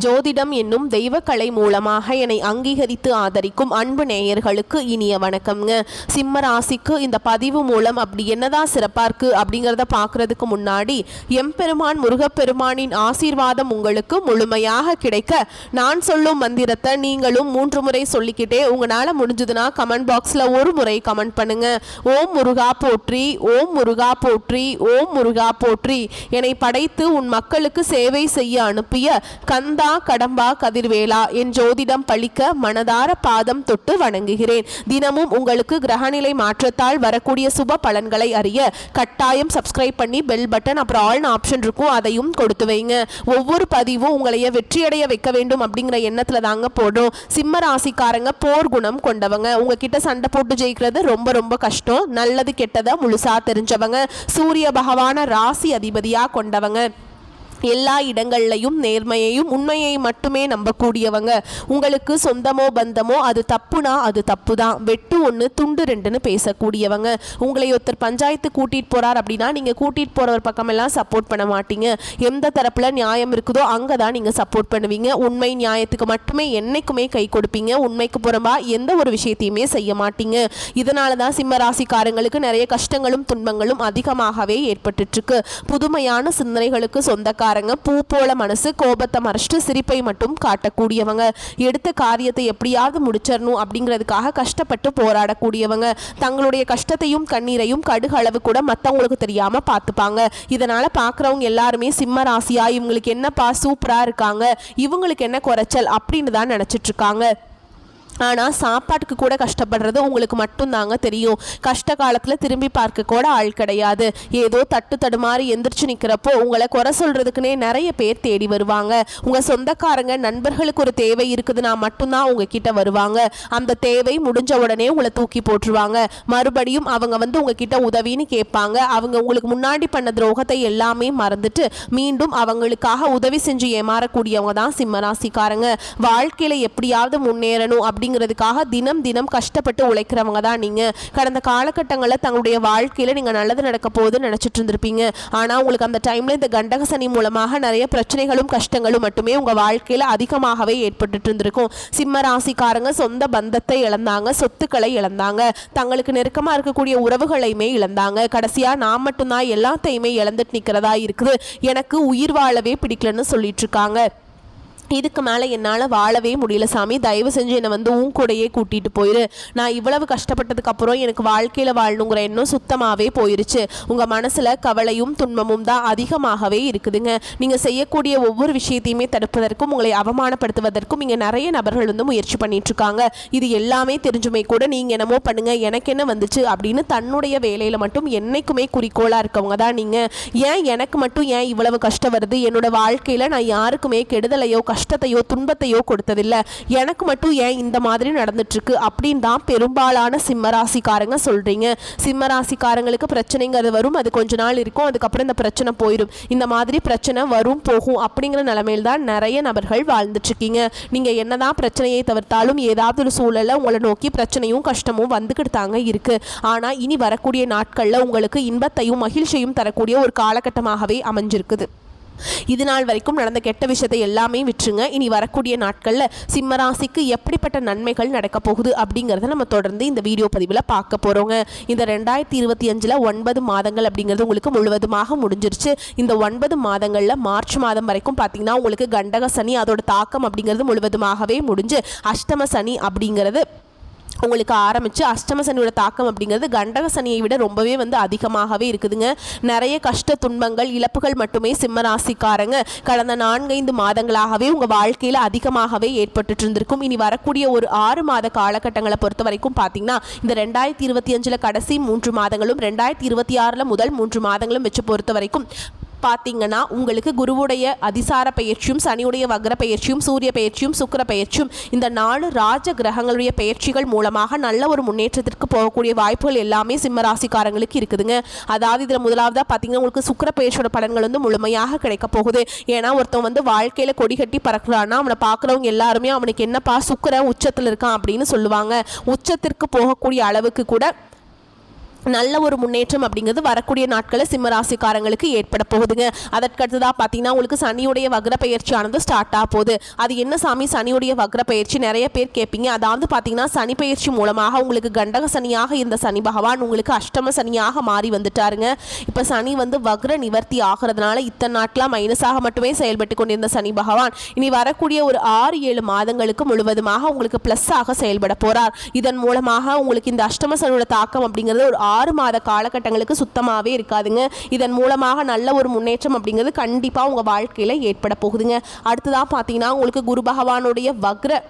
ஜோதிடம் என்னும் தெய்வக்கலை மூலமாக என்னை அங்கீகரித்து ஆதரிக்கும் அன்பு நேயர்களுக்கு இனிய வணக்கம்ங்க. சிம்ம ராசிக்கு இந்த பதிவு மூலம் அப்படி என்னதான் சிறப்பாக இருக்குது அப்படிங்கிறத பார்க்குறதுக்கு முன்னாடி எம்பெருமான் முருகப்பெருமானின் ஆசீர்வாதம் உங்களுக்கு முழுமையாக கிடைக்க நான் சொல்லும் மந்திரத்தை நீங்களும் 3 முறை சொல்லிக்கிட்டே உங்களால் முடிஞ்சதுன்னா கமெண்ட் பாக்ஸில் ஒரு முறை கமெண்ட் பண்ணுங்க. ஓம் முருகா போற்றி, ஓம் முருகா போற்றி, ஓம் முருகா போற்றி. என்னை படைத்து உன் மக்களுக்கு சேவை செய்ய அனுப்பிய கந்தா கடம்பா கதிர்வேலா என் ஜோதிடம் பழிக்க மனதார பாதம் தொட்டு வணங்குகிறேன். தினமும் உங்களுக்கு கிரகநிலை மாற்றத்தால் வரக்கூடிய சுப பலன்களை அறிய கட்டாயம் சப்ஸ்கிரைப் பண்ணி பெல் பட்டன் அப்புறம் ஆல்னு ஆப்ஷன் இருக்கும், அதையும் கொடுத்து வைங்க. ஒவ்வொரு பதிவும் உங்களைய வெற்றியடைய வைக்க வேண்டும் அப்படிங்கிற எண்ணத்துல தாங்க போடும். சிம்ம ராசிக்காரங்க போர் குணம் கொண்டவங்க. உங்ககிட்ட சண்டை போட்டு ஜெயிக்கிறது ரொம்ப ரொம்ப கஷ்டம். நல்லது கெட்டதை முழுசா தெரிஞ்சவங்க. சூரிய பகவான ராசி அதிபதியா கொண்டவங்க. எல்லா இடங்கள்லையும் நேர்மையையும் உண்மையை மட்டுமே நம்பக்கூடியவங்க. உங்களுக்கு சொந்தமோ பந்தமோ அது தப்புனா அது தப்பு தான், வெட்டு 1 துண்டு 2ன்னு பேசக்கூடியவங்க. உங்களை ஒருத்தர் பஞ்சாயத்து கூட்டிகிட்டு போகிறார் அப்படின்னா நீங்கள் கூட்டிகிட்டு போகிறவர் பக்கமெல்லாம் சப்போர்ட் பண்ண மாட்டீங்க. எந்த தரப்பில் நியாயம் இருக்குதோ அங்கே தான் நீங்கள் சப்போர்ட் பண்ணுவீங்க. உண்மை நியாயத்துக்கு மட்டுமே என்னைக்குமே கை கொடுப்பீங்க. உண்மைக்கு புறம்பா எந்த ஒரு விஷயத்தையுமே செய்ய மாட்டீங்க. இதனால தான் சிம்ம ராசிக்காரங்களுக்கு நிறைய கஷ்டங்களும் துன்பங்களும் அதிகமாகவே ஏற்பட்டுருக்கு. புதுமையான சிந்தனைகளுக்கு சொந்தக்கார பூ போல மனசு, கோபத்தை மறைச்சிட்டு சிரிப்பை மட்டும் காட்டக்கூடியவங்க. எடுத்த காரியத்தை எப்படியாவது முடிச்சிடணும் அப்படிங்கிறதுக்காக கஷ்டப்பட்டு போராடக்கூடியவங்க. தங்களுடைய கஷ்டத்தையும் கண்ணீரையும் கடுகளவு கூட மற்றவங்களுக்கு தெரியாம பார்த்துப்பாங்க. இதனால பார்க்குறவங்க எல்லாருமே சிம்ம ராசியா இவங்களுக்கு என்னப்பா சூப்பரா இருக்காங்க, இவங்களுக்கு என்ன குறைச்சல் அப்படின்னு தான் நினைச்சிட்டு இருக்காங்க. ஆனால் சாப்பாட்டுக்கு கூட கஷ்டப்படுறது உங்களுக்கு மட்டும்தாங்க தெரியும். கஷ்ட காலத்தில் திரும்பி பார்க்க கூட ஆள் கிடையாது. ஏதோ தட்டு தடுமாறி எந்திரிச்சு நிற்கிறப்போ உங்களை குறை சொல்கிறதுக்குனே நிறைய பேர் தேடி வருவாங்க. உங்கள் சொந்தக்காரங்க நண்பர்களுக்கு ஒரு தேவை இருக்குதுன்னா மட்டும்தான் உங்ககிட்ட வருவாங்க. அந்த தேவை முடிஞ்ச உடனே உங்களை தூக்கி போட்டுருவாங்க. மறுபடியும் அவங்க உங்ககிட்ட உதவின்னு கேட்பாங்க. அவங்க உங்களுக்கு முன்னாடி பண்ண துரோகத்தை எல்லாமே மறந்துட்டு மீண்டும் அவங்களுக்காக உதவி செஞ்சு ஏமாறக்கூடியவங்க தான் சிம்மராசிக்காரங்க. வாழ்க்கையில் எப்படியாவது முன்னேறணும் அப்படிங்கிறதுக்காக தினம் தினம் கஷ்டப்பட்டு உழைக்கிறவங்க தான் நீங்க. கடந்த காலகட்டங்களில் தங்களுடைய வாழ்க்கையில நீங்க நல்லது நடக்க போகுதுன்னு நினைச்சிட்டு இருந்திருப்பீங்க. ஆனா உங்களுக்கு அந்த டைம்ல இந்த கண்டக சனி மூலமாக நிறைய பிரச்சனைகளும் கஷ்டங்களும் மட்டுமே உங்க வாழ்க்கையில அதிகமாகவே ஏற்பட்டு இருந்திருக்கும். சிம்ம ராசிக்காரங்க சொந்த பந்தத்தை இழந்தாங்க, சொத்துக்களை இழந்தாங்க, தங்களுக்கு நெருக்கமா இருக்கக்கூடிய உறவுகளையுமே இழந்தாங்க. கடைசியா நான் மட்டும்தான் எல்லாத்தையுமே இழந்துட்டு நிக்கிறதா இருக்குது, எனக்கு உயிர் வாழவே பிடிக்கலன்னு சொல்லிட்டு இருக்காங்க. இதுக்கு மேலே என்னால் வாழவே முடியல சாமி, தயவு செஞ்சு என்னை உன் கூடையே கூட்டிகிட்டு போயிரு. நான் இவ்வளவு கஷ்டப்பட்டதுக்கு அப்புறம் எனக்கு வாழ்க்கையில் வாழணுங்கிற எண்ணம் சுத்தமாகவே போயிருச்சு. உங்கள் மனசில் கவலையும் துன்பமும் தான் அதிகமாகவே இருக்குதுங்க. நீங்கள் செய்யக்கூடிய ஒவ்வொரு விஷயத்தையுமே தடுப்பதற்கும் உங்களை அவமானப்படுத்துவதற்கும் இங்கே நிறைய நபர்கள் முயற்சி பண்ணிட்டுருக்காங்க. இது எல்லாமே தெரிஞ்சுமே கூட நீங்கள் என்னமோ பண்ணுங்க, எனக்கு என்ன வந்துச்சு அப்படின்னு தன்னுடைய வேலையில் மட்டும் என்னைக்குமே குறிக்கோளாக இருக்கவங்க தான் நீங்கள். ஏன் எனக்கு மட்டும் ஏன் இவ்வளவு கஷ்டம் வருது, என்னோட வாழ்க்கையில் நான் யாருக்குமே கெடுதலையோ கஷ்டத்தையோ துன்பத்தையோ கொடுத்ததில்லை, எனக்கு மட்டும் ஏன் இந்த மாதிரி நடந்துட்டு இருக்கு அப்படின்னு தான் பெரும்பாலான சிம்மராசிக்காரங்க சொல்றீங்க. சிம்மராசிக்காரங்களுக்கு பிரச்சனைங்கிறது வரும், அது கொஞ்ச நாள் இருக்கும், அதுக்கப்புறம் இந்த பிரச்சனை போயிடும். இந்த மாதிரி பிரச்சனை வரும் போகும் அப்படிங்கிற நிலைமையில் தான் நிறைய நபர்கள் வாழ்ந்துட்டு இருக்கீங்க. நீங்க என்னதான் பிரச்சனையை தவிர்த்தாலும் ஏதாவது ஒரு சூழல்ல உங்களை நோக்கி பிரச்சனையும் கஷ்டமும் வந்துக்கிட்டு தாங்க இருக்கு. ஆனா இனி வரக்கூடிய நாட்கள்ல உங்களுக்கு இன்பத்தையும் மகிழ்ச்சியும் தரக்கூடிய ஒரு காலகட்டமாகவே அமைஞ்சிருக்குது. இது நாள் வரைக்கும் நடந்த கெட்ட விஷயத்தை எல்லாமே விட்டுருங்க. இனி வரக்கூடிய நாட்களில் சிம்மராசிக்கு எப்படிப்பட்ட நன்மைகள் நடக்க போகுது அப்படிங்கிறத நம்ம தொடர்ந்து இந்த வீடியோ பதிவில் பார்க்க போகிறோங்க. இந்த 2025 9 மாதங்கள் அப்படிங்கிறது உங்களுக்கு முழுவதுமாக முடிஞ்சிருச்சு. இந்த 9 மாதங்களில் மார்ச் மாதம் வரைக்கும் பார்த்தீங்கன்னா உங்களுக்கு கண்டக சனி அதோட தாக்கம் அப்படிங்கிறது முழுவதுமாகவே முடிஞ்சு அஷ்டம சனி அப்படிங்கிறது உங்களுக்கு ஆரம்பித்து அஷ்டம சனியோட தாக்கம் அப்படிங்கிறது கண்டக சனியை விட ரொம்பவே அதிகமாகவே இருக்குதுங்க. நிறைய கஷ்ட துன்பங்கள் இழப்புகள் மட்டுமே சிம்மராசிக்காரங்க கடந்த 4-5 மாதங்களாகவே உங்கள் வாழ்க்கையில் அதிகமாகவே ஏற்பட்டு இருந்திருக்கும். இனி வரக்கூடிய ஒரு 6 மாத காலகட்டங்களை பொறுத்த வரைக்கும் பார்த்தீங்கன்னா இந்த 2025 கடைசி 3 மாதங்களும் 2026 முதல் 3 மாதங்களும் வச்சு பொறுத்த வரைக்கும் பார்த்தீங்கன்னா உங்களுக்கு குருவுடைய அதிசார பயிற்சியும் சனியுடைய வக்ர பயிற்சியும் சூரிய பயிற்சியும் சுக்கிர பயிற்சியும் இந்த 4 ராஜ கிரகங்களுடைய பயிற்சிகள் மூலமாக நல்ல ஒரு முன்னேற்றத்திற்கு போகக்கூடிய வாய்ப்புகள் எல்லாமே சிம்ம ராசிக்காரங்களுக்கு இருக்குதுங்க. அதாவது இதில் முதலாவதாக பார்த்தீங்கன்னா உங்களுக்கு சுக்கிர பயிற்சியோட பலன்கள் முழுமையாக கிடைக்க போகுது. ஏன்னா ஒருத்தன் வாழ்க்கையில் கொடி கட்டி பறக்கிறான்னா அவனை பார்க்குறவங்க எல்லாருமே அவனுக்கு என்னப்பா சுக்கிர உச்சத்தில் இருக்கான் அப்படின்னு சொல்லுவாங்க. உச்சத்திற்கு போகக்கூடிய அளவுக்கு கூட நல்ல ஒரு முன்னேற்றம் அப்படிங்கிறது வரக்கூடிய நாட்களில் சிம்ம ராசிக்காரங்களுக்கு ஏற்பட போகுதுங்க. அதற்கடுத்ததாக பார்த்தீங்கன்னா உங்களுக்கு சனியுடைய வக்ர பயிற்சியானது ஸ்டார்ட் ஆக போகுது. அது என்ன சாமி சனியுடைய வக்ர பயிற்சி நிறைய பேர் கேட்பீங்க. அதாவது பார்த்தீங்கன்னா சனி பயிற்சி மூலமாக உங்களுக்கு கண்டக சனியாக இருந்த சனி பகவான் உங்களுக்கு அஷ்டம சனியாக மாறி வந்துட்டாருங்க. இப்போ சனி வந்து வக்ர நிவர்த்தி ஆகிறதுனால இத்தனை நாட்களாக மைனஸாக மட்டுமே செயல்பட்டு கொண்டிருந்த சனி பகவான் இனி வரக்கூடிய ஒரு 6-7 மாதங்களுக்கு முழுவதுமாக உங்களுக்கு ப்ளஸ்ஸாக செயல்பட போகிறார். இதன் மூலமாக உங்களுக்கு இந்த அஷ்டம சனியோட தாக்கம் அப்படிங்கிறது ஒரு 6 மாத காலகட்டங்களுக்கு சுத்தமாகவே இருக்காதுங்க. இதன் மூலமாக நல்ல ஒரு முன்னேற்றம் அப்படிங்கிறது கண்டிப்பாக உங்கள் வாழ்க்கையில் ஏற்பட போகுதுங்க. அடுத்ததாக பார்த்தீங்கன்னா உங்களுக்கு குரு பகவானுடைய வக்ர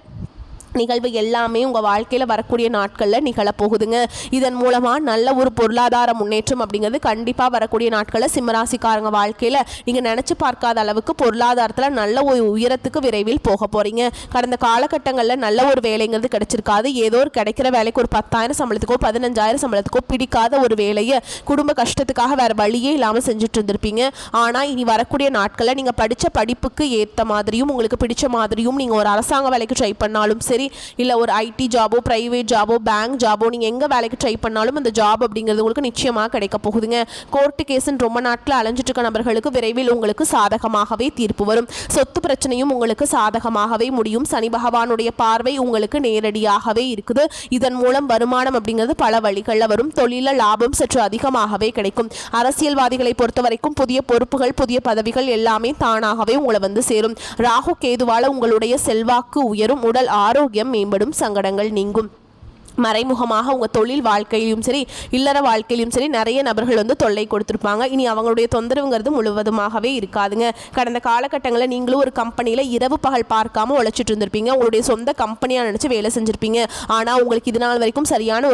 நிகழ்வு எல்லாமே உங்கள் வாழ்க்கையில் வரக்கூடிய நாட்களில் நிகழப்போகுதுங்க. இதன் மூலமாக நல்ல ஒரு பொருளாதார முன்னேற்றம் அப்படிங்கிறது கண்டிப்பாக வரக்கூடிய நாட்களில் சிம்மராசிக்காரங்க வாழ்க்கையில் நீங்கள் நினச்சி பார்க்காத அளவுக்கு பொருளாதாரத்தில் நல்ல ஒரு உயரத்துக்கு விரைவில் போக போகிறீங்க. கடந்த காலகட்டங்களில் நல்ல ஒரு வேலைங்கிறது கிடைச்சிருக்காது. ஏதோ ஒரு கிடைக்கிற வேலைக்கு ஒரு 10,000 சம்பளத்துக்கோ 15,000 சம்பளத்துக்கோ பிடிக்காத ஒரு வேலையை குடும்ப கஷ்டத்துக்காக வேறு வழியே இல்லாமல் செஞ்சுட்டு இருந்திருப்பீங்க. ஆனால் இனி வரக்கூடிய நாட்களில் நீங்கள் படித்த படிப்புக்கு ஏற்ற மாதிரியும் உங்களுக்கு பிடிச்ச மாதிரியும் நீங்கள் ஒரு அரசாங்க வேலைக்கு ட்ரை பண்ணாலும் சரி, இல்லை ஒரு ஐடி ஜாபோ பிரைவேட் ஜாபோ பேங்க் ஜாபோ நீங்கள் எங்கே வேலைக்கு ட்ரை பண்ணாலும் அந்த ஜாப் அப்படிங்கிறது உங்களுக்கு நிச்சயமாக கிடைக்க போகுதுங்க. கோர்ட்டு கேஸுன்னு ரொம்ப நாட்கள் அலைஞ்சிட்டு இருக்க நபர்களுக்கு விரைவில் உங்களுக்கு சாதகமாகவே தீர்ப்பு வரும். சொத்து பிரச்சனையும் உங்களுக்கு சாதகமாகவே முடியும். சனி பகவானுடைய பார்வை உங்களுக்கு நேரடியாகவே இருக்குது. இதன் மூலம் வருமானம் அப்படிங்கிறது பல வழிகளில் வரும். தொழிலில் லாபம் சற்று அதிகமாகவே கிடைக்கும். அரசியல்வாதிகளை பொறுத்த வரைக்கும் புதிய பொறுப்புகள் புதிய பதவிகள் எல்லாமே தானாகவே உங்களை வந்து சேரும். ராகு கேதுவால உங்களுடைய செல்வாக்கு உயரும். உடல் ஆரோக்கியம் மேம்படும். சங்கடங்கள் நீங்கும். மறைமுகமாக உங்கள் தொழில் வாழ்க்கையிலும் சரி இல்லற வாழ்க்கையிலும் சரி நிறைய நபர்கள் வந்து தொல்லை கொடுத்துருப்பாங்க. இனி அவங்களுடைய தொந்தரவுங்கிறது முழுவதுமாகவே இருக்காதுங்க. கடந்த காலகட்டங்களில் நீங்களும் ஒரு கம்பெனியில் இரவு பகல் பார்க்காம உழைச்சிட்டு இருந்திருப்பீங்க. உங்களுடைய சொந்த கம்பெனியாக நினச்சி வேலை செஞ்சுருப்பீங்க. ஆனால் உங்களுக்கு இது நாள் வரைக்கும் சரியான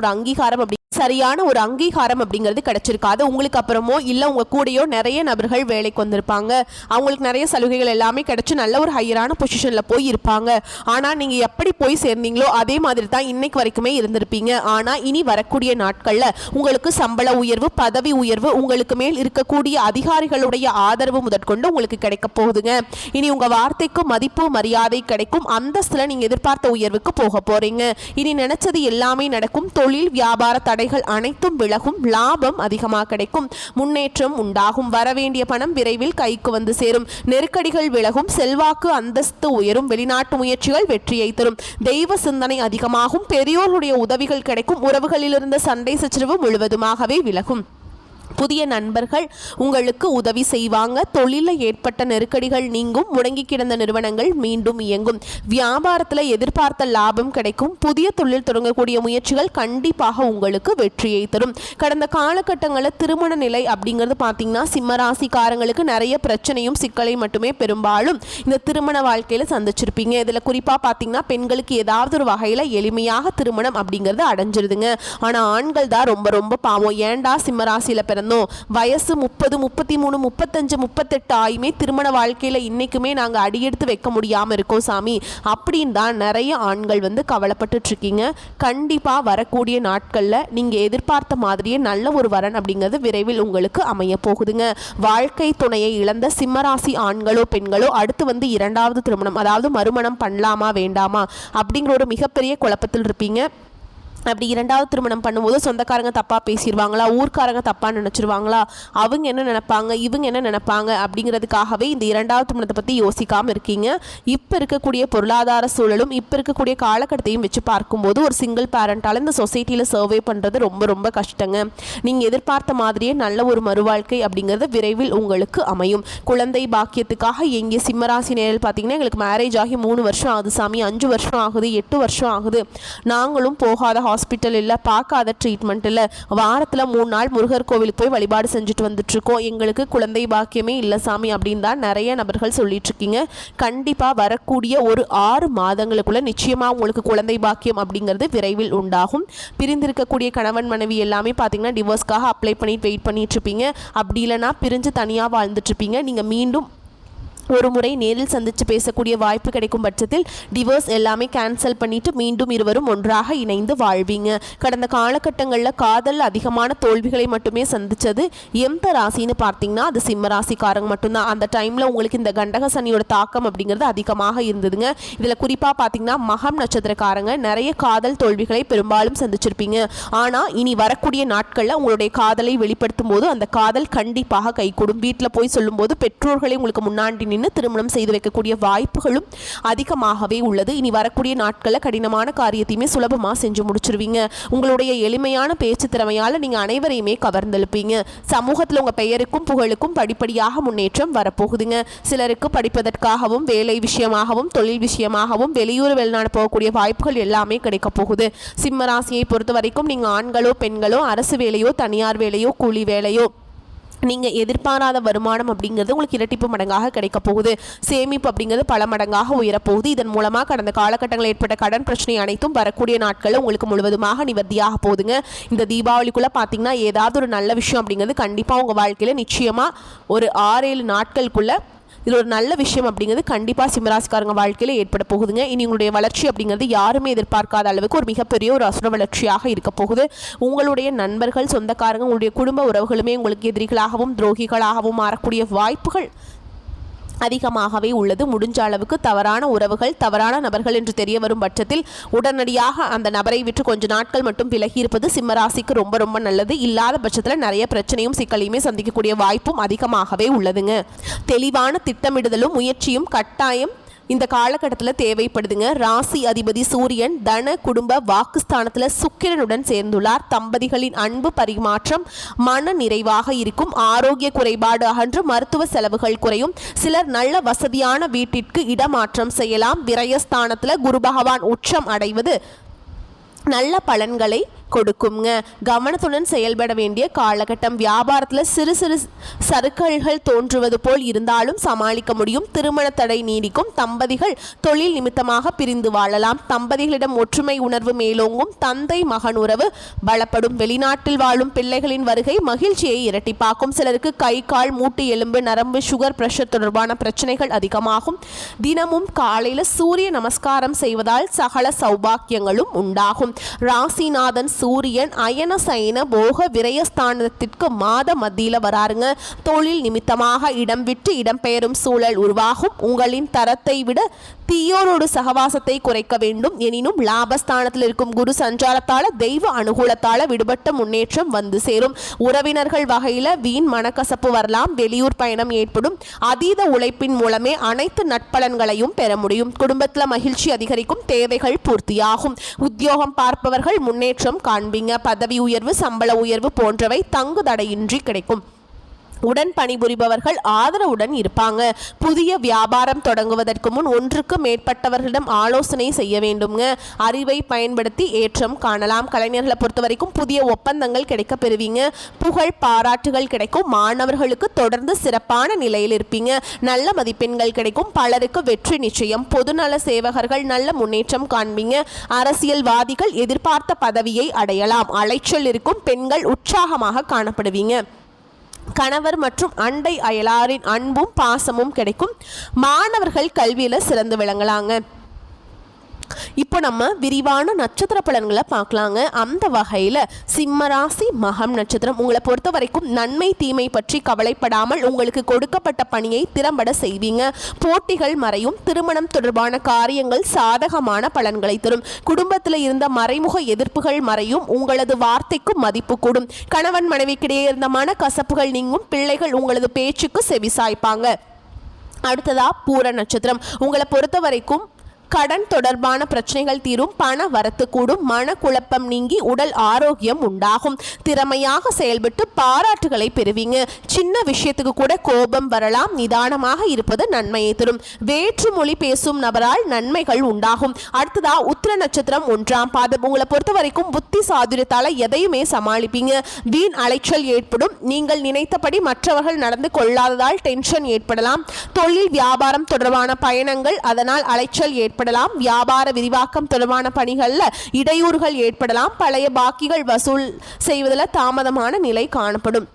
ஒரு அங்கீகாரம் அப்படிங்கிறது கிடைச்சிருக்காது. உங்களுக்கு அப்புறமோ இல்லை உங்கள் கூடயோ நிறைய நபர்கள் வேலைக்கு வந்திருப்பாங்க. அவங்களுக்கு நிறைய சலுகைகள் எல்லாமே கிடைச்சி நல்ல ஒரு ஹையரான பொசிஷனில் போய் இருப்பாங்க. ஆனால் நீங்கள் எப்படி போய் சேர்ந்தீங்களோ அதே மாதிரி தான் இன்னைக்கு வரைக்குமே இருந்திருப்பீங்க. ஆனால் இனி வரக்கூடிய நாட்களில் உங்களுக்கு சம்பள உயர்வு பதவி உயர்வு உங்களுக்கு மேல் இருக்கக்கூடிய அதிகாரிகளுடைய ஆதரவு முதற்கொண்டு உங்களுக்கு கிடைக்க போகுதுங்க. இனி உங்கள் வார்த்தைக்கு மதிப்பு மரியாதை கிடைக்கும். அந்தஸ்தில் நீங்கள் எதிர்பார்த்த உயர்வுக்கு போக போகிறீங்க. இனி நினைச்சது எல்லாமே நடக்கும். தொழில் வியாபார தடைகள் அனைத்தும் விலகும். லாபம் அதிகமாக கிடைக்கும். முன்னேற்றம் உண்டாகும். வரவேண்டிய பணம் விரைவில் கைக்கு வந்து சேரும். நெருக்கடிகள் விலகும். செல்வாக்கு அந்தஸ்து உயரும். வெளிநாட்டு முயற்சிகள் வெற்றியை தரும். தெய்வ சிந்தனை அதிகமாகும். பெரியோருடைய உதவிகள் கிடைக்கும். உறவுகளிலிருந்த சண்டை சச்சரவு முழுவதுமாகவே விலகும். புதிய நண்பர்கள் உங்களுக்கு உதவி செய்வாங்க. தொழிலில் ஏற்பட்ட நெருக்கடிகள் நீங்கும். முடங்கி கிடந்த நிறுவனங்கள் மீண்டும் இயங்கும். வியாபாரத்தில் எதிர்பார்த்த லாபம் கிடைக்கும். புதிய தொழில் தொடங்கக்கூடிய முயற்சிகள் கண்டிப்பாக உங்களுக்கு வெற்றியை தரும். கடந்த காலகட்டங்களில் திருமண நிலை அப்படிங்கிறது பார்த்தீங்கன்னா சிம்மராசிக்காரங்களுக்கு நிறைய பிரச்சனையும் சிக்கலை மட்டுமே பெரும்பாலும் இந்த திருமண வாழ்க்கையில் சந்திச்சிருப்பீங்க. இதில் குறிப்பாக பார்த்தீங்கன்னா பெண்களுக்கு ஏதாவது ஒரு வகையில் எளிமையாக திருமணம் அப்படிங்கிறது அடைஞ்சிருதுங்க. ஆனால் ஆண்கள் தான் ரொம்ப ரொம்ப பாவம். ஏண்டா சிம்மராசியில் பிறந்தோம் வயசு 30 33 35 38 ஆயுமே திருமண வாழ்க்கையில் இன்னைக்குமே நாங்கள் அடியெடுத்து வைக்க முடியாமல் இருக்கோம் சாமி அப்படின்னு தான் நிறைய ஆண்கள் வந்து கவலைப்பட்டு இருக்கீங்க. கண்டிப்பாக வரக்கூடிய நாட்களில் நீங்கள் எதிர்பார்த்த மாதிரியே நல்ல ஒரு வரன் அப்படிங்கிறது விரைவில் உங்களுக்கு அமைய போகுதுங்க. வாழ்க்கை துணையை இழந்த சிம்மராசி ஆண்களோ பெண்களோ அடுத்து வந்து 2வது திருமணம் அதாவது மறுமணம் பண்ணலாமா வேண்டாமா அப்படிங்கிற ஒரு மிகப்பெரிய குழப்பத்தில் இருப்பீங்க. அப்படி 2வது திருமணம் பண்ணும்போது சொந்தக்காரங்க தப்பாக பேசிடுவாங்களா, ஊர்க்காரங்க தப்பாக நினச்சிருவாங்களா, அவங்க என்ன நினைப்பாங்க இவங்க என்ன நினைப்பாங்க அப்படிங்கிறதுக்காகவே இந்த 2வது திருமணத்தை பற்றி யோசிக்காமல் இருக்கீங்க. இப்போ இருக்கக்கூடிய பொருளாதார சூழலும் இப்போ இருக்கக்கூடிய காலகட்டத்தையும் வச்சு பார்க்கும்போது ஒரு சிங்கிள் பேரண்டால் இந்த சொசைட்டியில் சர்வே பண்ணுறது ரொம்ப ரொம்ப கஷ்டங்க. நீங்கள் எதிர்பார்த்த மாதிரியே நல்ல ஒரு மறுவாழ்க்கை அப்படிங்கிறது விரைவில் உங்களுக்கு அமையும். குழந்தை பாக்கியத்துக்காக எங்கே சிம்மராசி நேரில் பார்த்தீங்கன்னா எங்களுக்கு மேரேஜ் ஆகி 3 வருஷம் ஆகுது சாமி, 5 வருஷம் ஆகுது, 8 வருஷம் ஆகுது, நாங்களும் போகாத ஹாஸ்பிட்டல் இல்லை, பார்க்காத ட்ரீட்மெண்ட் இல்லை, வாரத்தில் 3 நாள் முருகர் கோவிலுக்கு போய் வழிபாடு செஞ்சுட்டு வந்துட்டுருக்கோம், எங்களுக்கு குழந்தை பாக்கியமே இல்லை சாமி அப்படின்னு தான் நிறைய நபர்கள் சொல்லிட்டு இருக்கீங்க. கண்டிப்பாக வரக்கூடிய ஒரு 6 மாதங்களுக்குள்ள நிச்சயமாக உங்களுக்கு குழந்தை பாக்கியம் அப்படிங்கிறது விரைவில் உண்டாகும். பிரிந்திருக்கக்கூடிய கணவன் மனைவி எல்லாமே பார்த்தீங்கன்னா டிவோர்ஸ்க்காக அப்ளை பண்ணிட்டு வெயிட் பண்ணிட்டு இருப்பீங்க. அப்படி இல்லைனா பிரிஞ்சு தனியாக வாழ்ந்துட்டு இருப்பீங்க. நீங்கள் மீண்டும் ஒரு முறை நேரில் சந்தித்து பேசக்கூடிய வாய்ப்பு கிடைக்கும் பட்சத்தில் டிவோர்ஸ் எல்லாமே கேன்சல் பண்ணிட்டு மீண்டும் இருவரும் ஒன்றாக இணைந்து வாழ்வீங்க. கடந்த காலகட்டங்களில் காதல் அதிகமான தோல்விகளை மட்டுமே சந்தித்தது எந்த ராசின்னு பார்த்தீங்கன்னா அது சிம்ம ராசிக்காரங்க மட்டும்தான். அந்த டைமில் உங்களுக்கு இந்த கண்டக சனியோட தாக்கம் அப்படிங்கிறது அதிகமாக இருந்ததுங்க. இதில் குறிப்பாக பார்த்தீங்கன்னா மகம் நட்சத்திரக்காரங்க நிறைய காதல் தோல்விகளை பெரும்பாலும் சந்திச்சிருப்பீங்க. ஆனால் இனி வரக்கூடிய நாட்களில் உங்களுடைய காதலை வெளிப்படுத்தும் போது அந்த காதல் கண்டிப்பாக கைகூடும். வீட்டில் போய் சொல்லும்போது பெற்றோர்களை உங்களுக்கு முன்னாடி திருமணம் செய்து வைக்கக்கூடிய வாய்ப்புகளும் அதிகமாகவே உள்ளது. இனி வரக்கூடிய நாட்களில் கடினமான காரியத்தையுமே சுலபமாக செஞ்சு முடிச்சிருவீங்க. உங்களுடைய எளிமையான பேச்சு திறமையால் நீங்கள் அனைவரையுமே கவர்ந்தெழுப்பீங்க. சமூகத்தில் உங்கள் பெயருக்கும் புகழுக்கும் படிப்படியாக முன்னேற்றம் வரப்போகுதுங்க. சிலருக்கு படிப்பதற்காகவும் வேலை விஷயமாகவும் தொழில் விஷயமாகவும் வெளியூர் வெளிநாடு போகக்கூடிய வாய்ப்புகள் எல்லாமே கிடைக்க போகுது. சிம்ம ராசியை பொறுத்த வரைக்கும் நீங்கள் ஆண்களோ பெண்களோ அரசு வேலையோ தனியார் வேலையோ கூலி வேலையோ நீங்கள் எதிர்பாராத வருமானம் அப்படிங்கிறது உங்களுக்கு இரட்டிப்பு மடங்காக கிடைக்க போகுது. சேமிப்பு அப்படிங்கிறது பல மடங்காக உயரப்போகுது. இதன் மூலமாக கடந்த காலகட்டங்களில் ஏற்பட்ட கடன் பிரச்சனை அனைத்தும் வரக்கூடிய நாட்களில் உங்களுக்கு முழுவதுமாக நிவர்த்தியாக போகுதுங்க. இந்த தீபாவளிக்குள்ளே பார்த்தீங்கன்னா ஏதாவது ஒரு நல்ல விஷயம் அப்படிங்கிறது கண்டிப்பாக உங்கள் வாழ்க்கையில் நிச்சயமாக ஒரு 6-7 நாட்களுக்குள்ளே இது ஒரு நல்ல விஷயம் அப்படிங்கிறது கண்டிப்பாக சிம்மராசிக்காரங்க வாழ்க்கையில் ஏற்பட போகுதுங்க. இனி உங்களுடைய வளர்ச்சி அப்படிங்கிறது யாருமே எதிர்பார்க்காத அளவுக்கு ஒரு மிகப்பெரிய ஒரு அசுர வளர்ச்சியாக இருக்க போகுது. உங்களுடைய நண்பர்கள் சொந்தக்காரங்க உங்களுடைய குடும்ப உறவுகளுமே உங்களுக்கு எதிரிகளாகவும் துரோகிகளாகவும் மாறக்கூடிய வாய்ப்புகள் அதிகமாகவே உள்ளது. முடிஞ்ச அளவுக்கு தவறான உறவுகள் தவறான நபர்கள் என்று தெரிய வரும் பட்சத்தில் உடனடியாக அந்த நபரை விட்டு கொஞ்ச நாட்கள் மட்டும் விலகி இருப்பது சிம்மராசிக்கு ரொம்ப ரொம்ப நல்லது. இல்லாத பட்சத்தில் நிறைய பிரச்சனையும் சிக்கலையுமே சந்திக்கக்கூடிய வாய்ப்பும் அதிகமாகவே உள்ளதுங்க. தெளிவான திட்டமிடுதலும் முயற்சியும் கட்டாயம் இந்த காலகட்டத்தில் தேவைப்படுதுங்க. ராசி அதிபதி சூரியன் தன குடும்ப வாக்குஸ்தானத்தில் சுக்கிரனுடன் சேர்ந்துள்ளார். தம்பதிகளின் அன்பு பரிமாற்றம் மன நிறைவாக இருக்கும். ஆரோக்கிய குறைபாடு அகன்று மருத்துவ செலவுகள் குறையும். சிலர் நல்ல வசதியான வீட்டிற்கு இடமாற்றம் செய்யலாம். விரயஸ்தானத்தில் குரு பகவான் உச்சம் அடைவது நல்ல பலன்களை கொடுக்குங்க. கவனத்துடன் செயல்பட வேண்டிய காலகட்டம். வியாபாரத்தில் சிறு சிறு சறுக்கல்கள் தோன்றுவது போல் இருந்தாலும் சமாளிக்க முடியும். திருமண தடை நீடிக்கும். தம்பதிகள் தொழில் நிமித்தமாக பிரிந்து வாழலாம். தம்பதிகளிடம் ஒற்றுமை உணர்வு மேலோங்கும். தந்தை மகன் உறவு பலப்படும். வெளிநாட்டில் வாழும் பிள்ளைகளின் வருகை மகிழ்ச்சியை இரட்டிப்பாக்கும். சிலருக்கு கை கால் மூட்டு எலும்பு நரம்பு சுகர் பிரஷர் தொடர்பான பிரச்சனைகள் அதிகமாகும். தினமும் காலையில் சூரிய நமஸ்காரம் செய்வதால் சகல சௌபாக்கியங்களும் உண்டாகும். ராசிநாதன் சூரியன் அயன சயன போக விரயஸ்தானத்திற்கு மாத மத்தியில் வராருங்க. தொழில் நிமித்தமாக இடம் விட்டு இடம்பெயரும் சூழல் உருவாகும். உங்களின் தரத்தை விட தீயோரோடு சகவாசத்தை குறைக்க வேண்டும். எனினும் லாபஸ்தானத்தில் இருக்கும் குரு சஞ்சாரத்தால தெய்வ அனுகூலத்தால விடுபட்ட முன்னேற்றம் வந்து சேரும். உறவினர்கள் வகையில் வீண் மனக்கசப்பு வரலாம். வெளியூர் பயணம் ஏற்படும். அதீத உழைப்பின் மூலமே அனைத்து நட்பலன்களையும் பெற முடியும். குடும்பத்தில் மகிழ்ச்சி அதிகரிக்கும். தேவைகள் பூர்த்தியாகும். உத்தியோகம் பார்ப்பவர்கள் முன்னேற்றம் காண்பீங்க. பதவி உயர்வு சம்பள உயர்வு போன்றவை தங்கு தடையின்றி கிடைக்கும். உடன் பணிபுரிபவர்கள் ஆதரவுடன் இருப்பாங்க. புதிய வியாபாரம் தொடங்குவதற்கு முன் ஒன்றுக்கு மேற்பட்டவர்களிடம் ஆலோசனை செய்ய வேண்டுங்க. அறிவை பயன்படுத்தி ஏற்றம் காணலாம். கலைஞர்களை பொறுத்த வரைக்கும் புதிய ஒப்பந்தங்கள் கிடைக்க பெறுவீங்க. புகழ் பாராட்டுகள் கிடைக்கும். மாணவர்களுக்கு தொடர்ந்து சிறப்பான நிலையில் இருப்பீங்க. நல்ல மதிப்பெண்கள் கிடைக்கும். பலருக்கு வெற்றி நிச்சயம். பொதுநல சேவகர்கள் நல்ல முன்னேற்றம் காண்பீங்க. அரசியல்வாதிகள் எதிர்பார்த்த பதவியை அடையலாம். அலைச்சல் இருக்கும். பெண்கள் உற்சாகமாக காணப்படுவீங்க. கணவர் மற்றும் அண்டை அயலாரின் அன்பும் பாசமும் கிடைக்கும். மாணவர்கள் கல்வியில் சிறந்து விளங்கலாங்க. இப்போ நம்ம விரிவான நட்சத்திர பலன்களை பார்க்கலாங்க. அந்த வகையில் சிம்மராசி மகம் நட்சத்திரம் உங்களை பொறுத்த வரைக்கும் நன்மை தீமை பற்றி கவலைப்படாமல் உங்களுக்கு கொடுக்கப்பட்ட பணியை திறம்பட செய்வீங்க. போட்டிகள் மறையும். திருமணம் தொடர்பான காரியங்கள் சாதகமான பலன்களை தரும். குடும்பத்தில் இருந்த மறைமுக எதிர்ப்புகள் மறையும். உங்களது வார்த்தைக்கு மதிப்பு கூடும். கணவன் மனைவிக்கிடையே இருந்த மன கசப்புகள் நீங்கும். பிள்ளைகள் உங்களது பேச்சுக்கு செவிசாய்ப்பாங்க. அடுத்ததா பூர நட்சத்திரம் உங்களை பொறுத்த வரைக்கும் கடன் தொடர்பான பிரச்சனைகள் தீரும். பண வரத்து கூடும். மனக்குழப்பம் நீங்கி உடல் ஆரோக்கியம் உண்டாகும். திறமையாக செயல்பட்டு பாராட்டுகளை பெறுவீங்க. சின்ன விஷயத்துக்கு கூட கோபம் வரலாம். நிதானமாக இருப்பது நன்மையை தரும். வேற்று மொழி பேசும் நபரால் நன்மைகள் உண்டாகும். அடுத்ததா உத்திர நட்சத்திரம் 1ஆம் பாதம் உங்களை பொறுத்த வரைக்கும் புத்தி சாதுரியத்தால எதையுமே சமாளிப்பீங்க. வீண் அலைச்சல் ஏற்படும். நீங்கள் நினைத்தபடி மற்றவர்கள் நடந்து கொள்ளாததால் டென்ஷன் ஏற்படலாம். தொழில் வியாபாரம் தொடர்பான பயணங்கள் அதனால் அலைச்சல் ஏற்படலாம். வியாபார விரிவாக்கம் தொடர்பான பணிகளில் இடையூறுகள் ஏற்படலாம். பழைய பாக்கிகள் வசூல் செய்வதில் தாமதமான நிலை காணப்படும்.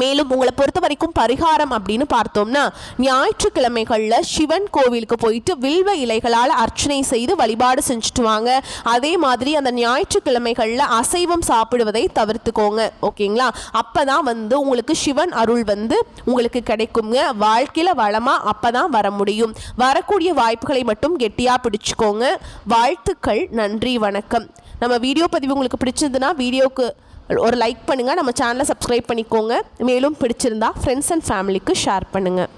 மேலும் உங்களை பொறுத்த வரைக்கும் பரிகாரம் அப்படின்னு பார்த்தோம்னா ஞாயிற்றுக்கிழமைகளில் சிவன் கோவிலுக்கு போயிட்டு வில்வ இலைகளால் அர்ச்சனை செய்து வழிபாடு செஞ்சுட்டு வாங்க. அதே மாதிரி அந்த ஞாயிற்றுக்கிழமைகளில் அசைவம் சாப்பிடுவதை தவிர்த்துக்கோங்க. ஓகேங்களா? அப்போ தான் உங்களுக்கு சிவன் அருள் உங்களுக்கு கிடைக்குங்க. வாழ்க்கையில் வளமாக அப்போ தான் வர முடியும். வரக்கூடிய வாய்ப்புகளை மட்டும் கெட்டியாக பிடிச்சிக்கோங்க. வாழ்த்துக்கள். நன்றி, வணக்கம். நம்ம வீடியோ பதிவு உங்களுக்கு பிடிச்சிருந்துன்னா வீடியோக்கு ஒரு லைக் பண்ணுங்கள். நம்ம சேனலை சப்ஸ்கிரைப் பண்ணிக்கோங்க. மேலும் பிடிச்சிருந்தா ஃப்ரெண்ட்ஸ் அண்ட் ஃபேமிலிக்கு ஷேர் பண்ணுங்கள்.